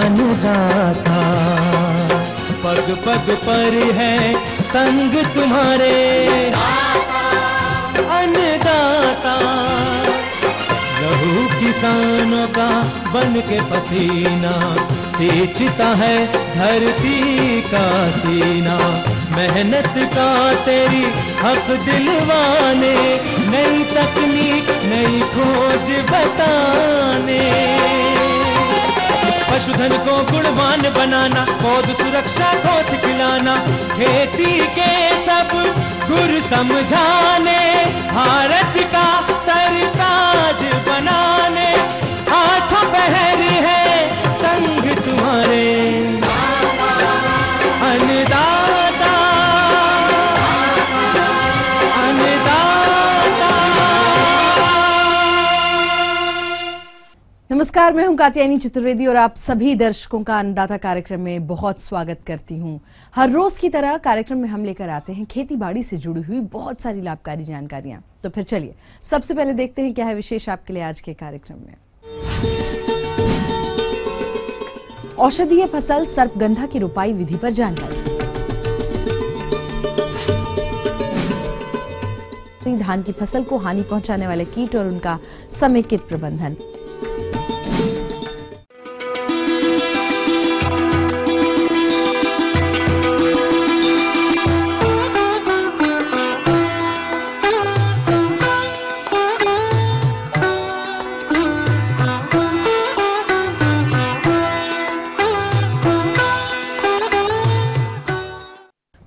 अन्नदाता। पग पग पर है संग तुम्हारे अन्नदाता। लहू किसानों का बन के पसीना सींचता है धरती का सीना। मेहनत का तेरी हक दिलवाने, नई तकनीक नई खोज बताने। पशुधन को गुणवान बनाना, पौध सुरक्षा को सिखलाना, खेती के सब गुर समझाने, भारत का सरताज बनाने। आठों पहर है संग तुम्हारे अन्नदाता अन्नदाता। नमस्कार, मैं हूं कात्यायनी चतुर्वेदी और आप सभी दर्शकों का अन्नदाता कार्यक्रम में बहुत स्वागत करती हूं। हर रोज की तरह कार्यक्रम में हम लेकर आते हैं खेती बाड़ी से जुड़ी हुई बहुत सारी लाभकारी जानकारियां। तो फिर चलिए सबसे पहले देखते हैं क्या है विशेष आपके लिए आज के कार्यक्रम में। औषधीय फसल सर्पगंधा की रोपाई विधि पर जानकारी। धान की फसल को हानि पहुंचाने वाले कीट और उनका समेकित प्रबंधन।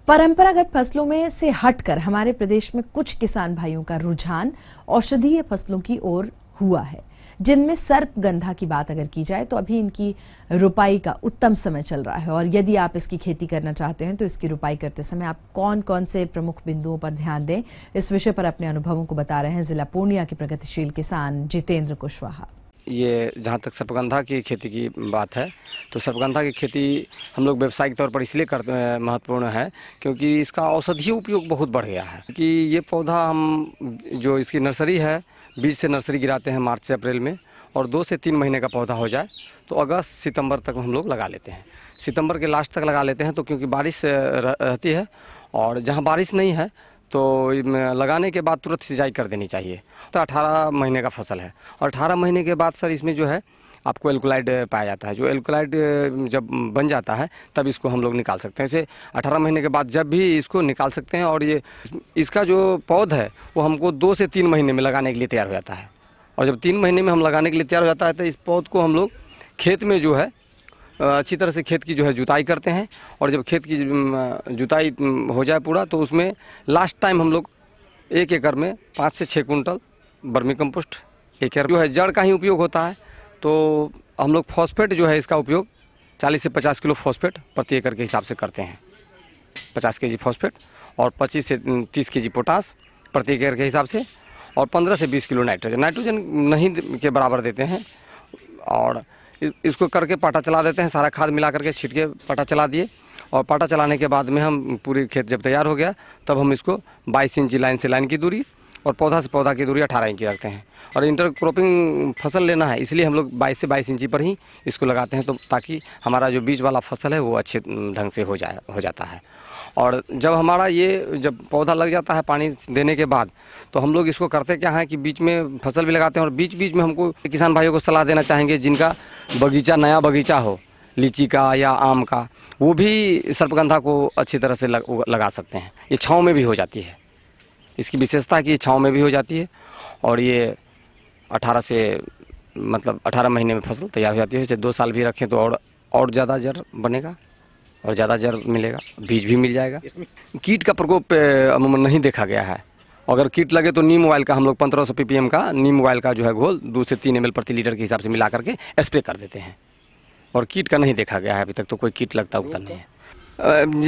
परंपरागत फसलों में से हटकर हमारे प्रदेश में कुछ किसान भाइयों का रुझान औषधीय फसलों की ओर हुआ है, जिनमें सर्पगंधा की बात अगर की जाए तो अभी इनकी रुपाई का उत्तम समय चल रहा है। और यदि आप इसकी खेती करना चाहते हैं तो इसकी रुपाई करते समय आप कौन कौन से प्रमुख बिंदुओं पर ध्यान दें, इस विषय पर अपने अनुभवों को बता रहे हैं जिला पूर्णिया के प्रगतिशील किसान जितेंद्र कुशवाहा। ये जहाँ तक सर्पगंधा की खेती की बात है तो सर्पगंधा की खेती हम लोग व्यावसायिक तौर पर इसलिए करते हैं, महत्वपूर्ण है क्योंकि इसका औषधीय उपयोग बहुत बढ़ गया है। कि ये पौधा हम जो इसकी नर्सरी है, बीज से नर्सरी गिराते हैं मार्च से अप्रैल में, और 2 से 3 महीने का पौधा हो जाए तो अगस्त सितंबर तक हम लोग लगा लेते हैं। सितंबर के लास्ट तक लगा लेते हैं तो क्योंकि बारिश रहती है और जहाँ बारिश नहीं है तो लगाने के बाद तुरंत सिंचाई कर देनी चाहिए। तो 18 महीने का फसल है और 18 महीने के बाद सर इसमें जो है आपको एल्कोलाइड पाया जाता है। जो एल्कोलाइड जब बन जाता है तब इसको हम लोग निकाल सकते हैं। इसे 18 महीने के बाद जब भी इसको निकाल सकते हैं। और ये इसका जो पौध है वो हमको 2 से 3 महीने में लगाने के लिए तैयार हो जाता है। और जब 3 महीने में हम लगाने के लिए तैयार हो जाता है तो इस पौध को हम लोग खेत में जो है अच्छी तरह से खेत की जो है जुताई करते हैं। और जब खेत की जुताई हो जाए पूरा तो उसमें लास्ट टाइम हम लोग 1 एकड़ में 5 से 6 कुंटल वर्मी कंपोस्ट, 1 एकड़ जो है जड़ का ही उपयोग होता है। तो हम लोग फॉस्फेट जो है इसका उपयोग 40 से 50 किलो फॉस्फेट प्रति एकड़ के हिसाब से करते हैं। 50 केजी फॉस्फेट और 25 से 30 केजी पोटास प्रति एकड़ के हिसाब से, और 15 से 20 किलो नाइट्रोजन नहीं के बराबर देते हैं। और इसको करके पाटा चला देते हैं, सारा खाद मिला करके छीट के पाटा चला दिए। और पाटा चलाने के बाद में हम पूरी खेत जब तैयार हो गया तब हम इसको 22 इंची लाइन से लाइन की दूरी और पौधा से पौधा की दूरी 18 इंची रखते हैं। और इंटरक्रॉपिंग फसल लेना है इसलिए हम लोग 22 से 22 इंची पर ही इसको लगाते हैं, तो ताकि हमारा जो बीज वाला फसल है वो अच्छे ढंग से हो जाता है। और जब हमारा ये जब पौधा लग जाता है पानी देने के बाद तो हम लोग इसको करते क्या है कि बीच में फसल भी लगाते हैं। और बीच बीच में हमको किसान भाइयों को सलाह देना चाहेंगे जिनका बगीचा, नया बगीचा हो लीची का या आम का, वो भी सर्पगंधा को अच्छी तरह से लगा सकते हैं। ये छाँव में भी हो जाती है, इसकी विशेषता है कि ये छाँव में भी हो जाती है। और ये 18 महीने में फसल तैयार हो जाती है। इसे 2 साल भी रखें तो और ज़्यादा जड़ बनेगा और ज़्यादा जड़ मिलेगा, बीज भी मिल जाएगा। कीट का प्रकोप अमूमन नहीं देखा गया है। अगर कीट लगे तो नीम ऑयल का हम लोग 1500 ppm का नीम ऑयल का जो है घोल 2 से 3 ml प्रति लीटर के हिसाब से मिला करके स्प्रे कर देते हैं। और कीट का नहीं देखा गया है अभी तक, तो कोई कीट लगता उगता नहीं है।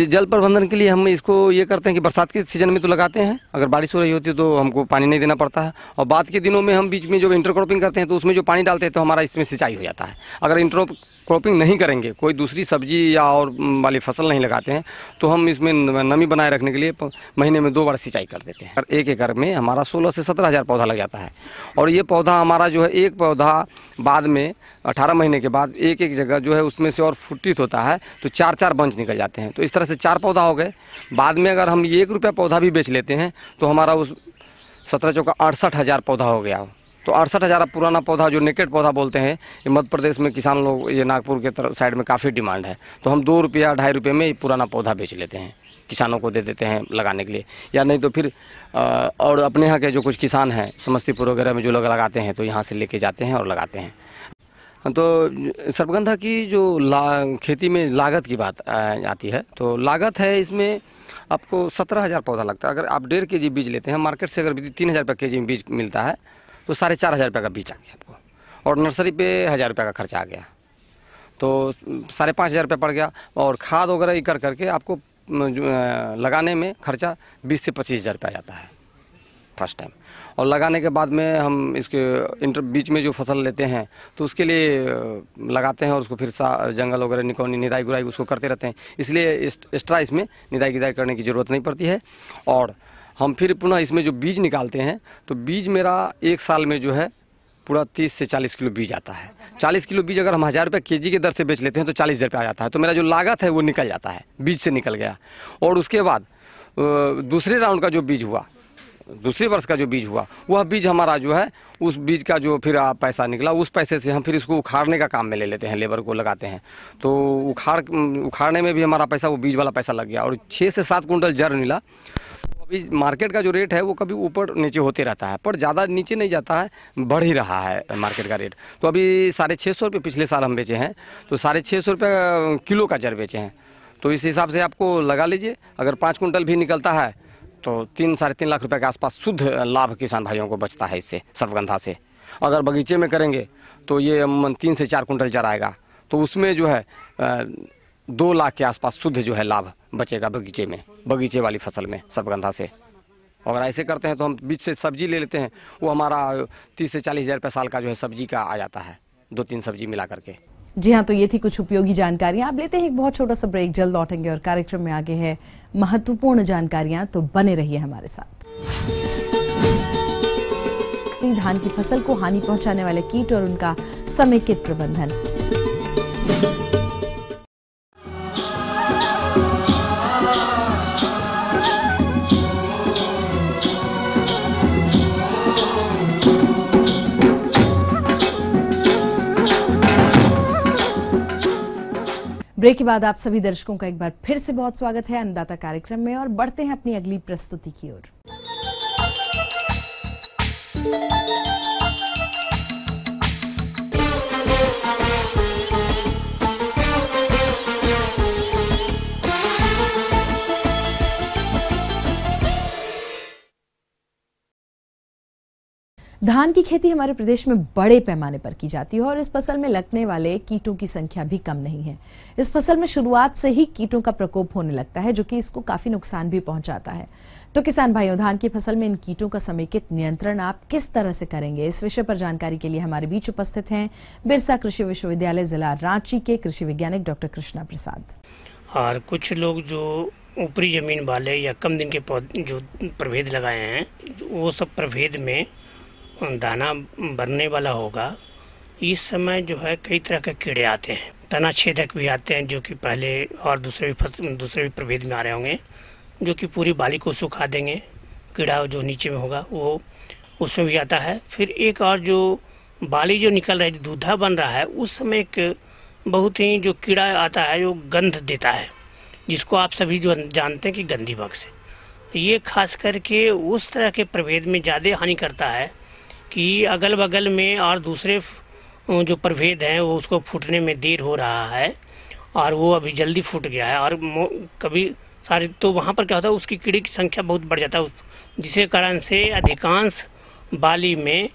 जल प्रबंधन के लिए हम इसको ये करते हैं कि बरसात के सीजन में तो लगाते हैं, अगर बारिश हो रही होती है तो हमको पानी नहीं देना पड़ता है। और बाद के दिनों में हम बीच में जो इंटरक्रॉपिंग करते हैं तो उसमें जो पानी डालते हैं तो हमारा इसमें सिंचाई हो जाता है। अगर क्रॉपिंग नहीं करेंगे, कोई दूसरी सब्जी या और वाली फसल नहीं लगाते हैं, तो हम इसमें नमी बनाए रखने के लिए महीने में 2 बार सिंचाई कर देते हैं। 1 एकड़ में हमारा 16 से 17 हज़ार पौधा लग जाता है। और ये पौधा हमारा जो है, एक पौधा बाद में 18 महीने के बाद एक एक जगह जो है उसमें से और फुटित होता है, तो 4-4 बंच निकल जाते हैं। तो इस तरह से 4 पौधा हो गए। बाद में अगर हम 1 रुपया पौधा भी बेच लेते हैं तो हमारा उस 17 चौका 68 हज़ार पौधा हो गया। तो 68 हज़ार पुराना पौधा, जो नेकेड पौधा बोलते हैं, ये मध्य प्रदेश में किसान लोग, ये नागपुर के तरफ साइड में काफ़ी डिमांड है। तो हम 2 रुपया 2.5 रुपये में पुराना पौधा बेच लेते हैं, किसानों को दे देते हैं लगाने के लिए। या नहीं तो फिर और अपने यहाँ के जो कुछ किसान हैं समस्तीपुर वगैरह में जो लोग लगाते हैं, तो यहाँ से लेके जाते हैं और लगाते हैं। तो सर्पगंधा की जो खेती में लागत की बात आती है, तो लागत है इसमें आपको 17 हज़ार पौधा लगता है। अगर आप 1.5 kg बीज लेते हैं, मार्केट से अगर 3,000 रुपये केजी में बीज मिलता है, तो 4,500 रुपये का बीज आ गया आपको, और नर्सरी पे 1,000 रुपये का खर्चा आ गया, तो 5,500 रुपये पड़ गया। और खाद वगैरह कर करके आपको लगाने में खर्चा 20 से 25 हज़ार रुपये आ जाता है फर्स्ट टाइम। और लगाने के बाद में हम इसके बीच में जो फसल लेते हैं, तो उसके लिए लगाते हैं और उसको फिर जंगल वगैरह निकौनी निदाई गुड़ाई उसको करते रहते हैं, इसलिए एक्स्ट्रा इसमें निदाई गुड़ाई करने की ज़रूरत नहीं पड़ती है। और हम फिर पुनः इसमें जो बीज निकालते हैं, तो बीज मेरा 1 साल में जो है पूरा 30 से 40 किलो बीज आता है। 40 किलो बीज अगर हम 1,000 रुपये केजी के दर से बेच लेते हैं तो 40 हज़ार रुपये आ जाता है। तो मेरा जो लागत है वो निकल जाता है, बीज से निकल गया। और उसके बाद दूसरे राउंड का जो बीज हुआ, दूसरे वर्ष का जो बीज हुआ, वह बीज हमारा जो है, उस बीज का जो फिर पैसा निकला, उस पैसे से हम फिर इसको उखाड़ने का काम में ले लेते हैं, लेबर को लगाते हैं। तो उखाड़ने में भी हमारा पैसा, वो बीज वाला पैसा लग गया। और 6 से 7 कुंटल जड़ मिला। अभी मार्केट का जो रेट है वो कभी ऊपर नीचे होते रहता है, पर ज़्यादा नीचे नहीं जाता है, बढ़ ही रहा है मार्केट का रेट। तो अभी 650 रुपये पिछले साल हम बेचे हैं, तो 650 रुपये किलो का जड़ बेचे हैं। तो इस हिसाब से आपको लगा लीजिए, अगर 5 कुंटल भी निकलता है तो 3-3.5 लाख रुपए के आसपास शुद्ध लाभ किसान भाइयों को बचता है इससे, सर्पगंधा से। अगर बगीचे में करेंगे तो ये 3 से 4 कुंटल जड़ आएगा, तो उसमें जो है 2 लाख के आसपास शुद्ध जो है लाभ बचेगा बगीचे में, बगीचे वाली फसल में सर्पगंधा से। अगर ऐसे करते हैं तो हम बीच से सब्जी ले लेते हैं, वो हमारा 30 से 40 हज़ार रुपये साल का जो है सब्जी का आ जाता है, 2-3 सब्जी मिला करके। जी हाँ, तो ये थी कुछ उपयोगी जानकारियां। आप लेते हैं एक बहुत छोटा सा ब्रेक, जल्द लौटेंगे और कार्यक्रम में आगे है महत्वपूर्ण जानकारियां, तो बने रहिए हमारे साथ। धान की फसल को हानि पहुंचाने वाले कीट और उनका समेकित प्रबंधन। ब्रेक के बाद आप सभी दर्शकों का एक बार फिर से बहुत स्वागत है अन्नदाता कार्यक्रम में, और बढ़ते हैं अपनी अगली प्रस्तुति की ओर। धान की खेती हमारे प्रदेश में बड़े पैमाने पर की जाती है और इस फसल में लगने वाले कीटों की संख्या भी कम नहीं है। इस फसल में शुरुआत से ही कीटों का प्रकोप होने लगता है, जो कि इसको काफी नुकसान भी पहुंचाता है। तो किसान भाइयों, धान की फसल में इन कीटों का समेकित नियंत्रण आप किस तरह से करेंगे, इस विषय पर जानकारी के लिए हमारे बीच उपस्थित हैं बिरसा कृषि विश्वविद्यालय जिला रांची के कृषि वैज्ञानिक डॉक्टर कृष्णा प्रसाद। और कुछ लोग जो ऊपरी जमीन वाले या कम दिन के पौधे जो प्रभेद लगाए हैं, वो सब प्रभेद में दाना भरने वाला होगा। इस समय जो है कई तरह के कीड़े आते हैं, तना छेदक भी आते हैं, जो कि पहले और दूसरे भी प्रभेद में आ रहे होंगे, जो कि पूरी बाली को सुखा देंगे। कीड़ा जो नीचे में होगा वो उसमें भी आता है। फिर एक और जो बाली जो निकल रहा है, दूधा बन रहा है, उस समय एक बहुत ही जो कीड़ा आता है जो गंध देता है, जिसको आप सभी जो जानते हैं कि गंदी बग से। ये खास करके उस तरह के प्रभेद में ज़्यादा हानि करता है कि अगल बगल में और दूसरे जो प्रभेद हैं वो उसको फूटने में देर हो रहा है, और वो अभी जल्दी फूट गया है। और कभी सारे तो वहाँ पर क्या होता है, उसकी कीड़े की संख्या बहुत बढ़ जाता है, जिसके कारण से अधिकांश बाली में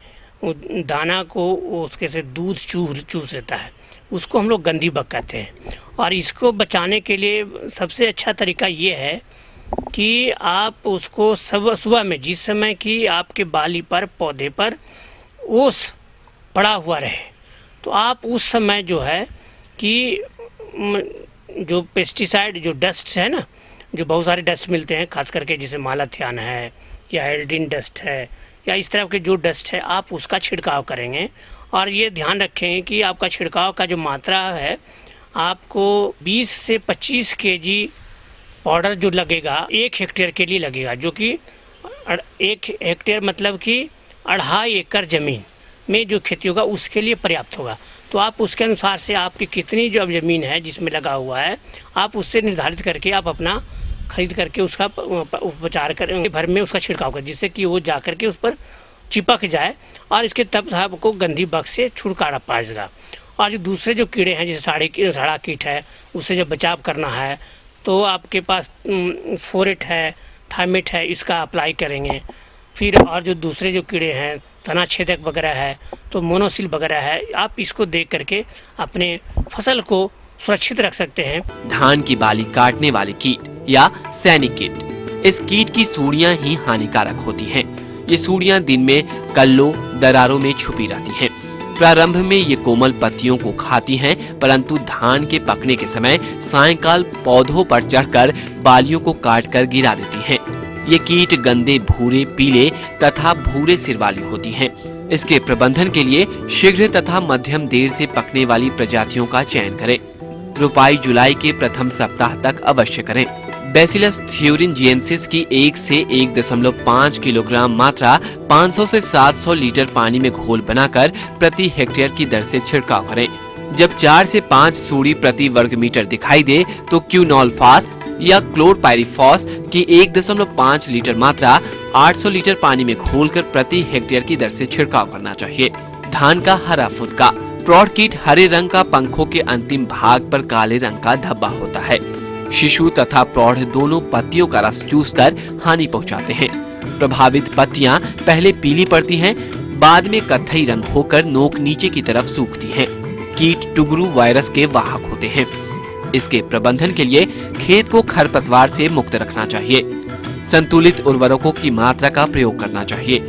दाना को उसके से दूध चूस लेता है। उसको हम लोग गंदी बग कहते हैं। और इसको बचाने के लिए सबसे अच्छा तरीका ये है कि आप उसको सुबह में, जिस समय कि आपके बाली पर पौधे पर ओस पड़ा हुआ रहे, तो आप उस समय जो है कि जो पेस्टिसाइड, जो डस्ट है ना, जो बहुत सारे डस्ट मिलते हैं, खास करके जैसे मालाथियन है या एल्ड्रीन डस्ट है या इस तरह के जो डस्ट है, आप उसका छिड़काव करेंगे। और ये ध्यान रखें कि आपका छिड़काव का जो मात्रा है, आपको 20 से 25 kg पाउडर जो लगेगा 1 हेक्टेयर के लिए लगेगा, जो कि 1 हेक्टेयर मतलब कि 2.5 एकड़ ज़मीन में जो खेती होगा उसके लिए पर्याप्त होगा। तो आप उसके अनुसार से आपकी कितनी जो अब ज़मीन है जिसमें लगा हुआ है, आप उससे निर्धारित करके आप अपना खरीद करके उसका उपचार करें, भर में उसका छिड़काव करें, जिससे कि वो जा करके उस पर चिपक जाए और इसके तब आपको गंदी बग से छुटकारा पाएगा। और जो दूसरे जो कीड़े हैं, जैसे साड़ा कीट है, उससे जब बचाव करना है तो आपके पास फोरेट है, थाइमेट है, इसका अप्लाई करेंगे। फिर और जो दूसरे जो कीड़े हैं, तना छेदक वगैरह है, तो मोनोसिल वगैरह है, आप इसको देख करके अपने फसल को सुरक्षित रख सकते हैं। धान की बाली काटने वाले कीट या सैनिक कीट, इस कीट की सूड़ियां ही हानिकारक होती हैं। ये सूड़ियां दिन में कल्लों, दरारों में छुपी रहती हैं। प्रारंभ में ये कोमल पत्तियों को खाती हैं, परंतु धान के पकने के समय सायंकाल पौधों पर चढ़कर बालियों को काटकर गिरा देती हैं। ये कीट गंदे भूरे, पीले तथा भूरे सिर वाली होती हैं। इसके प्रबंधन के लिए शीघ्र तथा मध्यम देर से पकने वाली प्रजातियों का चयन करें। रोपाई जुलाई के प्रथम सप्ताह तक अवश्य करें। बैसिलस थ्यूरिनजिएंसिस की 1 से 1.5 किलोग्राम मात्रा 500 से 700 लीटर पानी में घोल बनाकर प्रति हेक्टेयर की दर से छिड़काव करें। जब 4 से 5 सूड़ी प्रति वर्ग मीटर दिखाई दे तो क्यूनोलफास या क्लोरपाइरिफॉस की 1.5 लीटर मात्रा 800 लीटर पानी में घोलकर प्रति हेक्टेयर की दर से छिड़काव करना चाहिए। धान का हरा फुदका, प्रौढ़ कीट हरे रंग का पंखों के अंतिम भाग पर काले रंग का धब्बा होता है। शिशु तथा प्रौढ़ दोनों पत्तियों का रस चूसकर हानि पहुंचाते हैं। प्रभावित पत्तियां पहले पीली पड़ती हैं, बाद में कत्थई रंग होकर नोक नीचे की तरफ सूखती हैं। कीट टुगरू वायरस के वाहक होते हैं। इसके प्रबंधन के लिए खेत को खरपतवार से मुक्त रखना चाहिए। संतुलित उर्वरकों की मात्रा का प्रयोग करना चाहिए।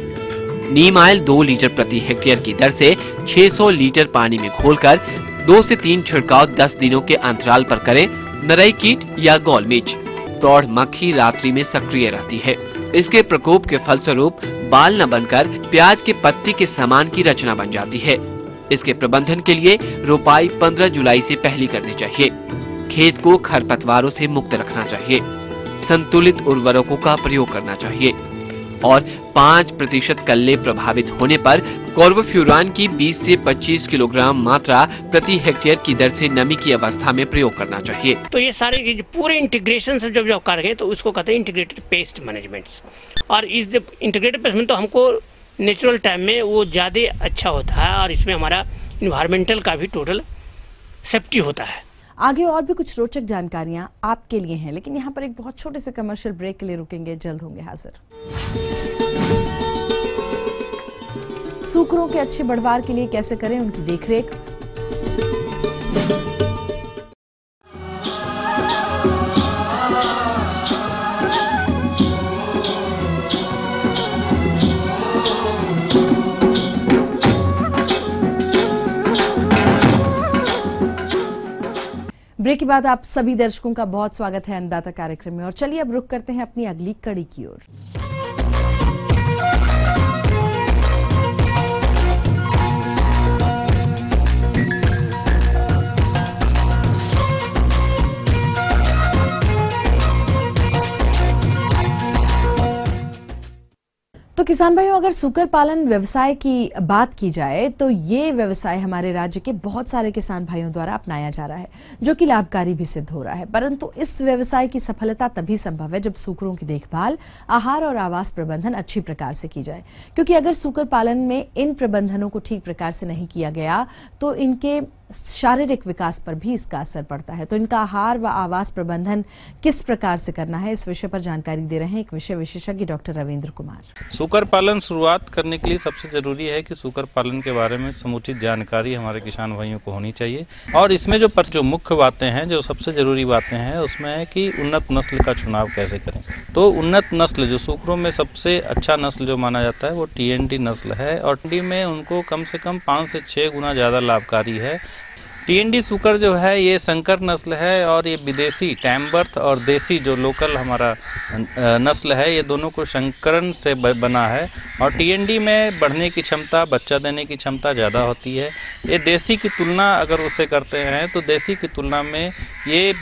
नीम ऑयल 2 लीटर प्रति हेक्टेयर की दर से 600 लीटर पानी में घोलकर 2 से 3 छिड़काव 10 दिनों के अंतराल पर करें। नरई कीट या गौल मिर्च, प्रौढ़ मक्खी रात्रि में सक्रिय रहती है। इसके प्रकोप के फलस्वरूप बाल न बनकर प्याज के पत्ती के समान की रचना बन जाती है। इसके प्रबंधन के लिए रोपाई 15 जुलाई से पहले करनी चाहिए। खेत को खरपतवारों से मुक्त रखना चाहिए। संतुलित उर्वरकों का प्रयोग करना चाहिए और 5% कल्ले प्रभावित होने पर कार्बोफ्यूरान की 20 से 25 किलोग्राम मात्रा प्रति हेक्टेयर की दर से नमी की अवस्था में प्रयोग करना चाहिए। तो ये सारे पूरे इंटीग्रेशन से जब करेंगे तो उसको कहते हैं इंटीग्रेटेड पेस्ट मैनेजमेंट। और इस इंटीग्रेटेड पेस्ट में तो हमको नेचुरल टाइम में वो ज़्यादा अच्छा होता है और इसमें हमारा इन्वायरमेंटल का भी टोटल सेफ्टी होता है। आगे और भी कुछ रोचक जानकारियां आपके लिए हैं, लेकिन यहाँ पर एक बहुत छोटे से कमर्शियल ब्रेक के लिए रुकेंगे, जल्द होंगे हाजिर। सूकरों के अच्छे बढ़वार के लिए कैसे करें उनकी देखरेख। ब्रेक के बाद आप सभी दर्शकों का बहुत स्वागत है अन्नदाता कार्यक्रम में। और चलिए अब रुक करते हैं अपनी अगली कड़ी की ओर। तो किसान भाइयों, अगर सूकर पालन व्यवसाय की बात की जाए तो ये व्यवसाय हमारे राज्य के बहुत सारे किसान भाइयों द्वारा अपनाया जा रहा है, जो कि लाभकारी भी सिद्ध हो रहा है। परंतु इस व्यवसाय की सफलता तभी संभव है जब सूकरों की देखभाल, आहार और आवास प्रबंधन अच्छी प्रकार से की जाए। क्योंकि अगर सूकर पालन में इन प्रबंधनों को ठीक प्रकार से नहीं किया गया तो इनके शारीरिक विकास पर भी इसका असर पड़ता है। तो इनका आहार व आवास प्रबंधन किस प्रकार से करना है, इस विषय पर जानकारी दे रहे हैं एक विषय विशेषज्ञ डॉक्टर रविंद्र कुमार। सूकर पालन शुरुआत करने के लिए सबसे जरूरी है कि सूकर पालन के बारे में समुचित जानकारी हमारे किसान भाइयों को होनी चाहिए। और इसमें जो मुख्य बातें हैं, जो सबसे जरूरी बातें हैं, उसमें है कि उन्नत नस्ल का चुनाव कैसे करें। तो उन्नत नस्ल जो सूकरों में सबसे अच्छा नस्ल जो माना जाता है वो TNT नस्ल है। और TNT में उनको कम से कम 5 से 6 गुना ज़्यादा लाभकारी है। टीएनडी सूकर जो है ये संकर नस्ल है और ये विदेशी टाइम बर्थ और देसी जो लोकल हमारा नस्ल है, ये दोनों को संकरण से बना है। और टीएनडी में बढ़ने की क्षमता, बच्चा देने की क्षमता ज़्यादा होती है। ये देसी की तुलना अगर उससे करते हैं तो देसी की तुलना में ये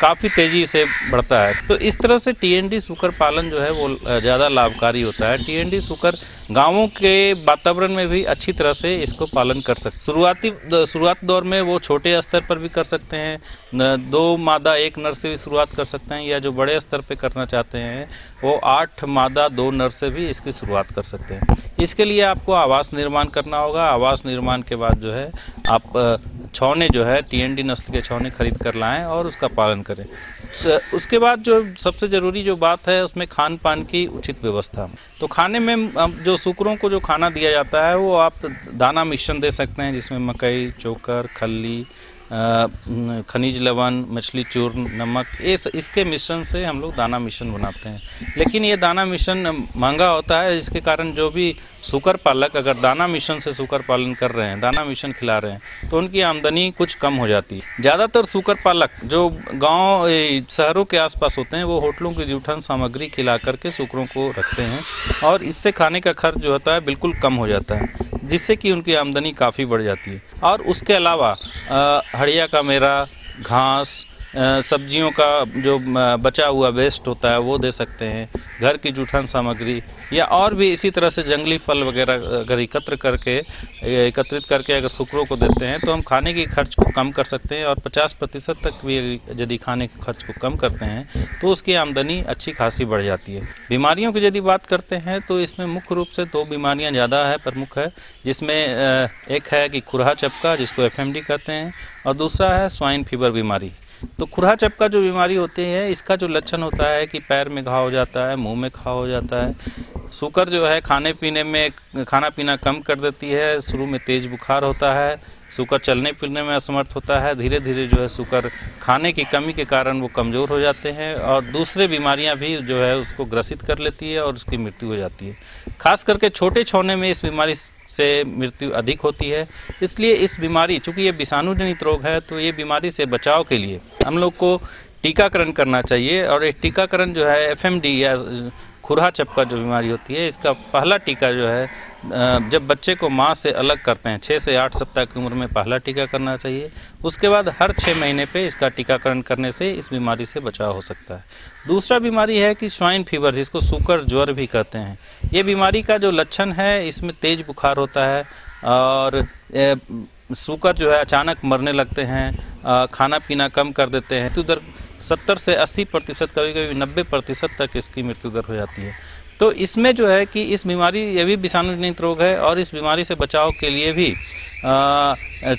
काफ़ी तेज़ी से बढ़ता है। तो इस तरह से टीएनडी सूकर पालन जो है वो ज़्यादा लाभकारी होता है। टीएनडी सूकर गाँवों के वातावरण में भी अच्छी तरह से इसको पालन कर सकते। शुरुआत दौर में वो छोटे स्तर पर भी कर सकते हैं, 2 मादा 1 नर से भी शुरुआत कर सकते हैं, या जो बड़े स्तर पे करना चाहते हैं वो 8 मादा 2 नर से भी इसकी शुरुआत कर सकते हैं। इसके लिए आपको आवास निर्माण करना होगा। आवास निर्माण के बाद जो है आप छौने जो है टीएनडी नस्ल के छौने खरीद कर लाएं और उसका पालन करें। उसके बाद जो सबसे ज़रूरी जो बात है उसमें खान पान की उचित व्यवस्था। तो खाने में जो सूकरों को जो खाना दिया जाता है वो आप दाना मिश्रण दे सकते हैं, जिसमें मकई, चोकर, खल्ली, खनिज लवण, मछली चूर्ण, नमक, इसके मिश्रण से हम लोग दाना मिश्रण बनाते हैं। लेकिन ये दाना मिश्रण महंगा होता है, इसके कारण जो भी सूकर पालक अगर दाना मिश्रण से सूकर पालन कर रहे हैं, दाना मिश्रण खिला रहे हैं, तो उनकी आमदनी कुछ कम हो जाती है। ज़्यादातर सूकर पालक जो गांव शहरों के आसपास होते हैं वो होटलों की जूठन सामग्री खिला करके सूकरों को रखते हैं और इससे खाने का खर्च जो होता है बिल्कुल कम हो जाता है, जिससे कि उनकी आमदनी काफ़ी बढ़ जाती है। और उसके अलावा हड़िया का मेरा, घास, सब्जियों का जो बचा हुआ वेस्ट होता है वो दे सकते हैं, घर की जूठन सामग्री या और भी इसी तरह से जंगली फल वगैरह अगर एकत्रित करके अगर सूकरों को देते हैं तो हम खाने के खर्च को कम कर सकते हैं। और 50% तक भी यदि खाने के खर्च को कम करते हैं तो उसकी आमदनी अच्छी खासी बढ़ जाती है। बीमारियों की यदि बात करते हैं तो इसमें मुख्य रूप से 2 बीमारियां ज़्यादा है, प्रमुख है, जिसमें एक है कि खुरहा चपका जिसको एफएमडी कहते हैं और दूसरा है स्वाइन फीवर बीमारी। तो खुरहा चपका जो बीमारी होती है इसका जो लक्षण होता है कि पैर में घाव हो जाता है, मुंह में घाव हो जाता है। सूकर जो है खाना पीना कम कर देती है, शुरू में तेज बुखार होता है, सूकर चलने फिरने में असमर्थ होता है, धीरे धीरे जो है सूकर खाने की कमी के कारण वो कमज़ोर हो जाते हैं और दूसरे बीमारियां भी जो है उसको ग्रसित कर लेती है और उसकी मृत्यु हो जाती है। खास करके छोटे छौने में इस बीमारी से मृत्यु अधिक होती है। इसलिए इस बीमारी, चूँकि ये विषाणु जनित रोग है, तो ये बीमारी से बचाव के लिए हम लोग को टीकाकरण करना चाहिए। और एक टीकाकरण जो है एफएमडी या खुरहा चपका जो बीमारी होती है, इसका पहला टीका जो है जब बच्चे को माँ से अलग करते हैं 6 से 8 सप्ताह की उम्र में पहला टीका करना चाहिए। उसके बाद हर 6 महीने पे इसका टीकाकरण करने से इस बीमारी से बचाव हो सकता है। दूसरा बीमारी है कि स्वाइन फीवर, जिसको सूकर ज्वर भी कहते हैं। ये बीमारी का जो लक्षण है इसमें तेज बुखार होता है और सूकर जो है अचानक मरने लगते हैं, खाना पीना कम कर देते हैं। तो उधर 70 से 80%, कभी कभी 90% तक इसकी मृत्यु दर हो जाती है। तो इसमें जो है कि इस बीमारी, ये भी विषाणु-जनित रोग है और इस बीमारी से बचाव के लिए भी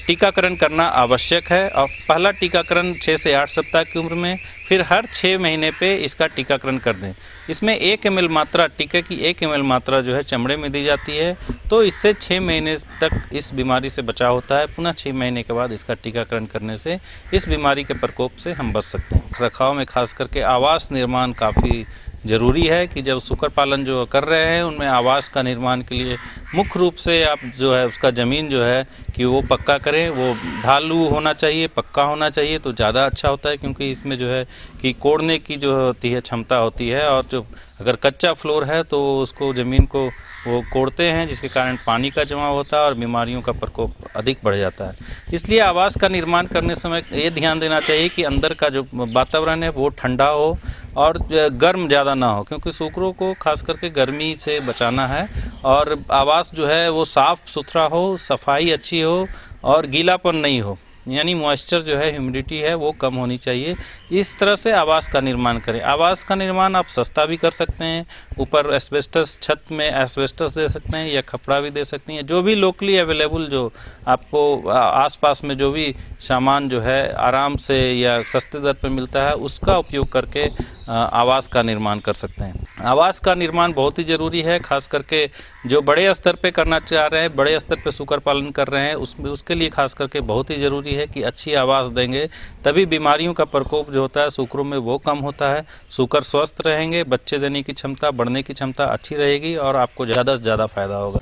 टीकाकरण करना आवश्यक है। और पहला टीकाकरण 6 से 8 सप्ताह की उम्र में, फिर हर 6 महीने पे इसका टीकाकरण कर दें। इसमें 1 ml मात्रा, टीके की 1 ml मात्रा जो है चमड़े में दी जाती है, तो इससे 6 महीने तक इस बीमारी से बचाव होता है। पुनः 6 महीने के बाद इसका टीकाकरण करने से इस बीमारी के प्रकोप से हम बच सकते हैं। रखरखाव में खास करके आवास निर्माण काफ़ी ज़रूरी है कि जब सूकर पालन जो कर रहे हैं उनमें आवास का निर्माण के लिए मुख्य रूप से आप जो है उसका ज़मीन जो है कि वो पक्का करें, वो ढालू होना चाहिए, पक्का होना चाहिए तो ज़्यादा अच्छा होता है, क्योंकि इसमें जो है कि कोड़ने की जो होती है क्षमता होती है। और जो अगर कच्चा फ्लोर है तो उसको ज़मीन को वो कोड़ते हैं, जिसके कारण पानी का जमाव होता है और बीमारियों का प्रकोप अधिक बढ़ जाता है। इसलिए आवास का निर्माण करने समय ये ध्यान देना चाहिए कि अंदर का जो वातावरण है वो ठंडा हो और गर्म ज़्यादा ना हो, क्योंकि सूकरों को खास करके गर्मी से बचाना है। और आवास जो है वो साफ़ सुथरा हो, सफाई अच्छी हो और गीलापन नहीं हो, यानी मॉइस्चर जो है, ह्यूमिडिटी है वो कम होनी चाहिए। इस तरह से आवास का निर्माण करें। आवास का निर्माण आप सस्ता भी कर सकते हैं, ऊपर एस्बेस्टस, छत में एस्बेस्टस दे सकते हैं या खपड़ा भी दे सकती हैं। जो भी लोकली अवेलेबल जो आपको आसपास में जो भी सामान जो है आराम से या सस्ते दर पर मिलता है उसका उपयोग करके आवास का निर्माण कर सकते हैं। आवास का निर्माण बहुत ही ज़रूरी है, खास करके जो बड़े स्तर पे करना चाह रहे हैं, बड़े स्तर पे सूकर पालन कर रहे हैं, उसके लिए खास करके बहुत ही ज़रूरी है कि अच्छी आवास देंगे, तभी बीमारियों का प्रकोप जो होता है सूकरों में वो कम होता है। सूकर स्वस्थ रहेंगे, बच्चे देने की क्षमता, बढ़ने की क्षमता अच्छी रहेगी और आपको ज़्यादा से ज़्यादा फायदा होगा।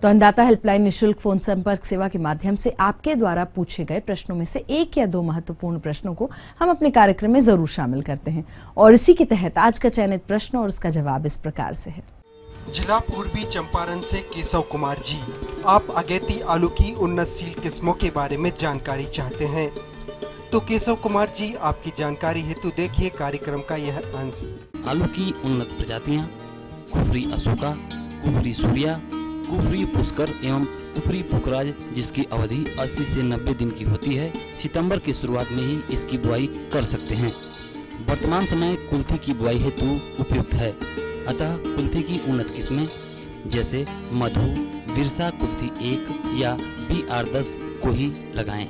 तो अन्नदाता हेल्पलाइन निःशुल्क फोन संपर्क सेवा के माध्यम से आपके द्वारा पूछे गए प्रश्नों में से 1 या 2 महत्वपूर्ण प्रश्नों को हम अपने कार्यक्रम में जरूर शामिल करते हैं और इसी के तहत आज का चयनित प्रश्न और उसका जवाब इस प्रकार से है। जिला पूर्वी चंपारण से केशव कुमार जी, आप अगेती आलू की उन्नतशील किस्मों के बारे में जानकारी चाहते हैं। तो केशव कुमार जी, आपकी जानकारी हेतु देखिए कार्यक्रम का यह अंश। आलू की उन्नत प्रजातियां कुफरी अशोका, कुफरी सूर्या, कुफरी पुष्कर एवं कुफरी पुखराज, जिसकी अवधि 80 से 90 दिन की होती है। सितंबर की शुरुआत में ही इसकी बुआई कर सकते हैं। वर्तमान समय कुल्थी की बुआई हेतु उपयुक्त है, अतः कुल्थी की उन्नत किस्में जैसे मधु, बिरसा कुल्थी 1 या PR10 को ही लगाएं।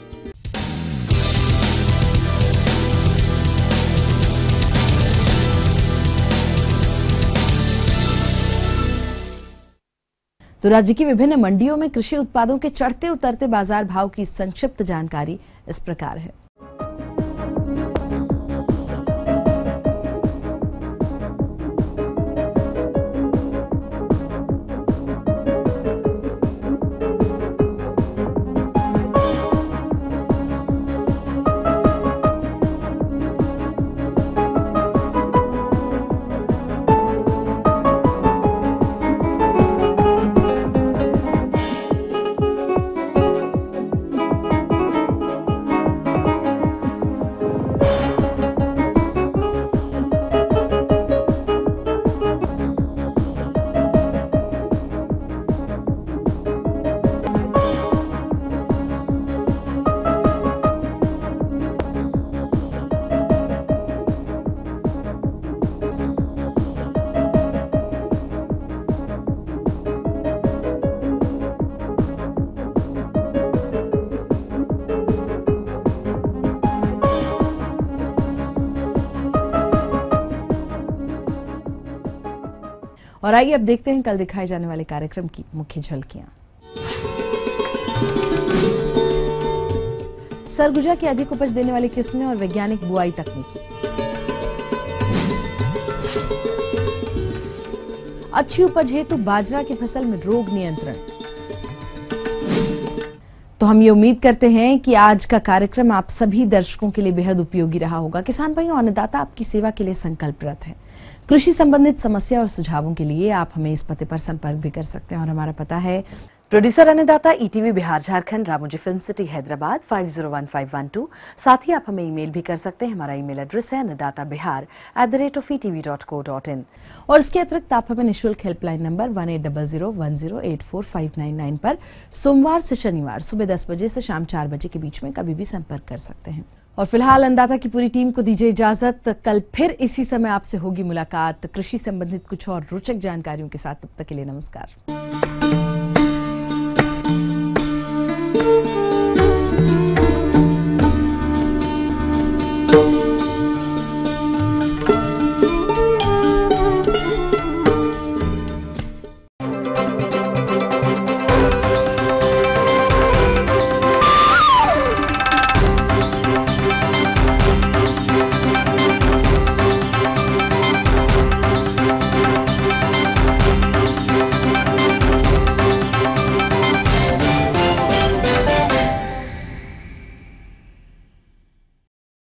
तो राज्य की विभिन्न मंडियों में कृषि उत्पादों के चढ़ते उतरते बाजार भाव की संक्षिप्त जानकारी इस प्रकार है। और आइए अब देखते हैं कल दिखाए जाने वाले कार्यक्रम की मुख्य झलकियां। सरगुजा की अधिक उपज देने वाली किस्में और वैज्ञानिक बुआई तकनीकी। अच्छी उपज हेतु बाजरा की फसल में रोग नियंत्रण। तो हम ये उम्मीद करते हैं कि आज का कार्यक्रम आप सभी दर्शकों के लिए बेहद उपयोगी रहा होगा। किसान भाइयों, अन्नदाता आपकी सेवा के लिए संकल्परत है। कृषि संबंधित समस्या और सुझावों के लिए आप हमें इस पते पर संपर्क भी कर सकते हैं और हमारा पता है प्रोड्यूसर अन्नदाता, ETV Bihar Jharkhand, Ramoji film city Hyderabad 501512। साथ ही आप हमें ईमेल भी कर सकते हैं। हमारा ईमेल एड्रेस है annadatabihar@etv.co.in। और इसके अतिरिक्त आप हमें निःशुल्क हेल्पलाइन नंबर 180010084599 पर सोमवार से शनिवार सुबह 10 बजे से शाम 4 बजे के बीच में कभी भी संपर्क कर सकते हैं। और फिलहाल अन्नदाता की पूरी टीम को दीजिए इजाजत। कल फिर इसी समय आपसे होगी मुलाकात कृषि संबंधित कुछ और रोचक जानकारियों के साथ। तब तक के लिए नमस्कार।